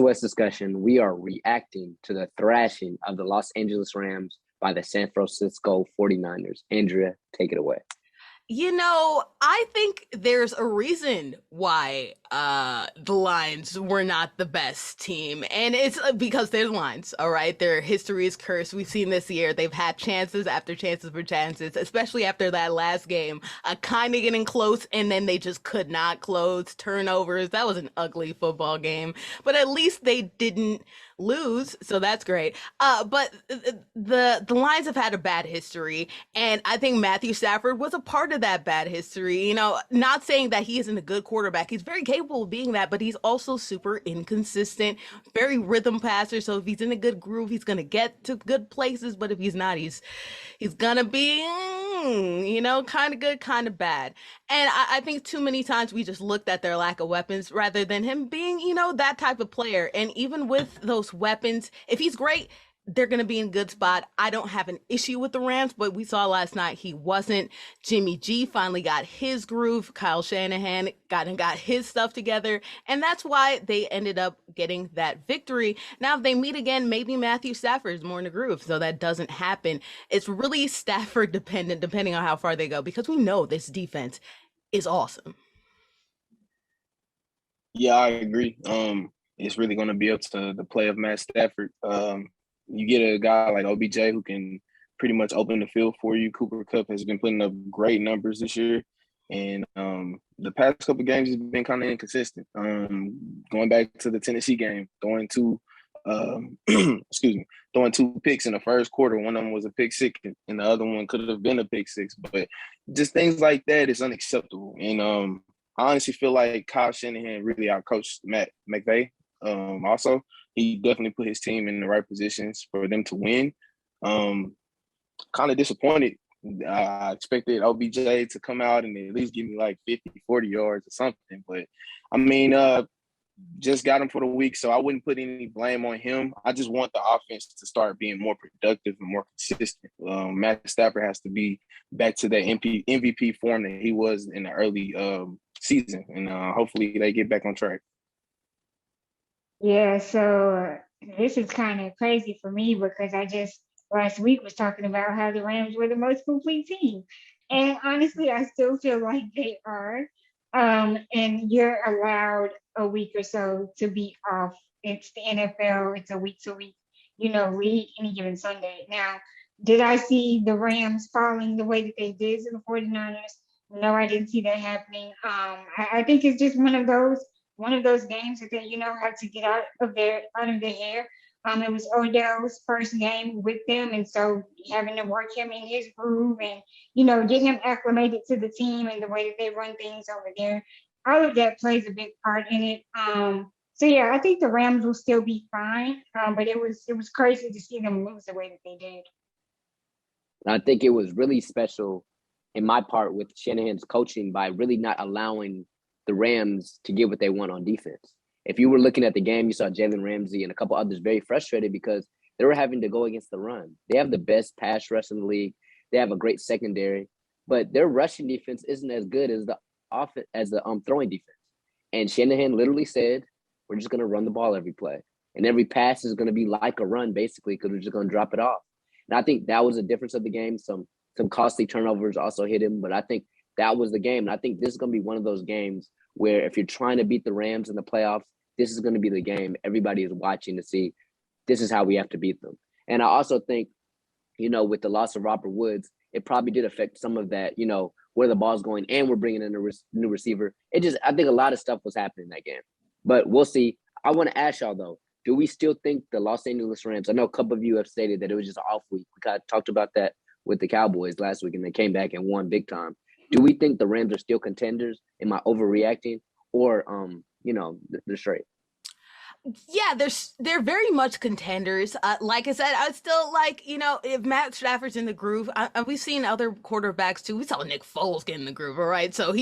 SOS Discussion, we are reacting to the thrashing of the Los Angeles Rams by the San Francisco 49ers. Andrea, take it away. I think there's a reason why the Lions were not the best team, and it's because they're the Lions, all right? Their history is cursed. We've seen this year. They've had chances after chances for chances, especially after that last game, kind of getting close, and then they just could not close. Turnovers. That was an ugly football game, but at least they didn't lose, so that's great. But the Lions have had a bad history, and I think Matthew Stafford was a part of that bad history. Not saying that he isn't a good quarterback. He's very capable of being that, but he's also super inconsistent, very rhythm passer. So if he's in a good groove, he's gonna get to good places. But if he's not, he's gonna be, kind of good, kind of bad. And I think too many times we just looked at their lack of weapons rather than him being, that type of player. And even with those weapons, if he's great, they're going to be in a good spot. I don't have an issue with the Rams, but we saw last night he wasn't. Jimmy G finally got his groove. Kyle Shanahan got his stuff together, and that's why they ended up getting that victory. Now, if they meet again, maybe Matthew Stafford is more in the groove, so that doesn't happen. It's really Stafford dependent, depending on how far they go, because we know this defense is awesome. Yeah, I agree. It's really going to be up to the play of Matt Stafford. You get a guy like OBJ who can pretty much open the field for you. Cooper Kupp has been putting up great numbers this year. And the past couple of games has been kind of inconsistent. Going back to the Tennessee game, throwing two throwing two picks in the first quarter. One of them was a pick six, and the other one could have been a pick six. But just things like that is unacceptable. And I honestly feel like Kyle Shanahan really outcoached Matt McVay. Also, he definitely put his team in the right positions for them to win. Kind of disappointed. I expected OBJ to come out and at least give me like 50, 40 yards or something. But, I mean, just got him for the week, so I wouldn't put any blame on him. I just want the offense to start being more productive and more consistent. Matt Stafford has to be back to that MVP form that he was in the early season, and hopefully they get back on track. Yeah, so this is kind of crazy for me because I just last week was talking about how the Rams were the most complete team. And honestly, I still feel like they are. And you're allowed a week or so to be off. It's the NFL, it's a week to week, league any given Sunday. Now, did I see the Rams falling the way that they did to the 49ers? No, I didn't see that happening. I think it's just one of those games that they, had to get out of their hair. It was Odell's first game with them, and so having to work him in his groove and get him acclimated to the team and the way that they run things over there. All of that plays a big part in it. So yeah, I think the Rams will still be fine, but it was crazy to see them lose the way that they did. And I think it was really special in my part with Shanahan's coaching by really not allowing the Rams to get what they want on defense. If you were looking at the game, you saw Jalen Ramsey and a couple others very frustrated because they were having to go against the run. They have the best pass rush in the league. They have a great secondary, but their rushing defense isn't as good as the throwing defense. And Shanahan literally said, "We're just going to run the ball every play, and every pass is going to be like a run, basically, because we're just going to drop it off." And I think that was the difference of the game. Some costly turnovers also hit him, but I think that was the game. And I think this is going to be one of those games where if you're trying to beat the Rams in the playoffs, this is going to be the game everybody is watching to see this is how we have to beat them. And I also think, with the loss of Robert Woods, it probably did affect some of that, where the ball's going, and we're bringing in a new receiver. I think a lot of stuff was happening in that game. But we'll see. I want to ask y'all, though, do we still think the Los Angeles Rams, I know a couple of you have stated that it was just an off week. We kind of talked about that with the Cowboys last week, and they came back and won big time. Do we think the Rams are still contenders? Am I overreacting? Or, they're straight? Yeah, they're very much contenders. Like I said, I still like, if Matt Stafford's in the groove, we've seen other quarterbacks too. We saw Nick Foles get in the groove, all right? So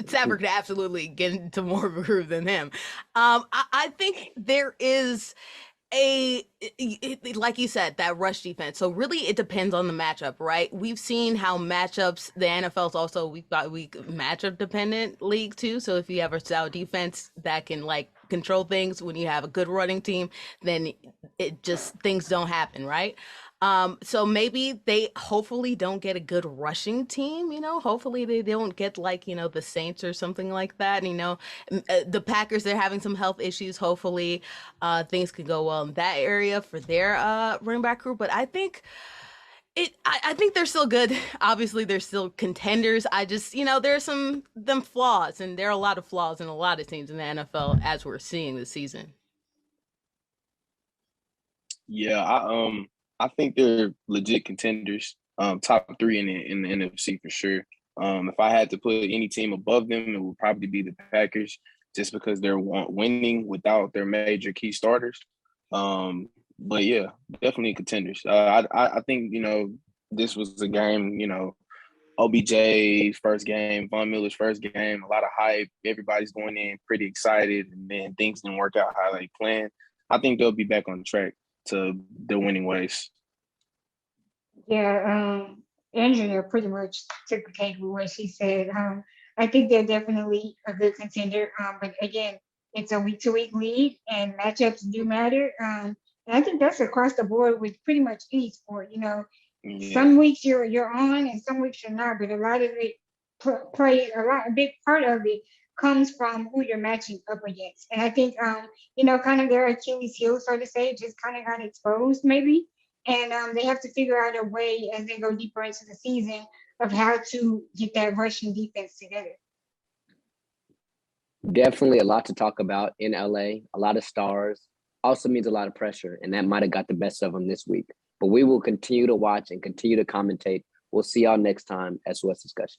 Stafford could absolutely get into more of a groove than him. I think there is like you said, that rush defense. So really it depends on the matchup, right? We've seen how matchups, the NFL's also we've got week matchup dependent league too. So if you have a stout defense that can like control things, when you have a good running team, then it just things don't happen, right? So maybe they hopefully don't get a good rushing team, hopefully they don't get like, the Saints or something like that, the Packers, they're having some health issues. Hopefully, things could go well in that area for their running back crew. But I think I think they're still good. Obviously, they're still contenders. I just, there's them flaws, and there are a lot of flaws in a lot of teams in the NFL as we're seeing this season. Yeah, I think they're legit contenders. Top three in the NFC for sure. If I had to put any team above them, it would probably be the Packers, just because they're winning without their major key starters. But yeah, definitely contenders. I think this was a game. OBJ's first game, Von Miller's first game, a lot of hype. Everybody's going in pretty excited, and then things didn't work out how they planned. I think they'll be back on track to their winning ways. Yeah, Andrea pretty much took the cake with what she said. I think they're definitely a good contender. But again, it's a week to week league and matchups do matter. And I think that's across the board with pretty much any sport. Yeah. Some weeks you're on and some weeks you're not, but a lot of it a big part of it comes from who you're matching up against. And I think kind of their Achilles heel, so to say, just kind of got exposed maybe. And they have to figure out a way as they go deeper into the season of how to get that rushing defense together. Definitely a lot to talk about in LA, a lot of stars, also means a lot of pressure, and that might have got the best of them this week. But we will continue to watch and continue to commentate. We'll see y'all next time at SOS Discussions.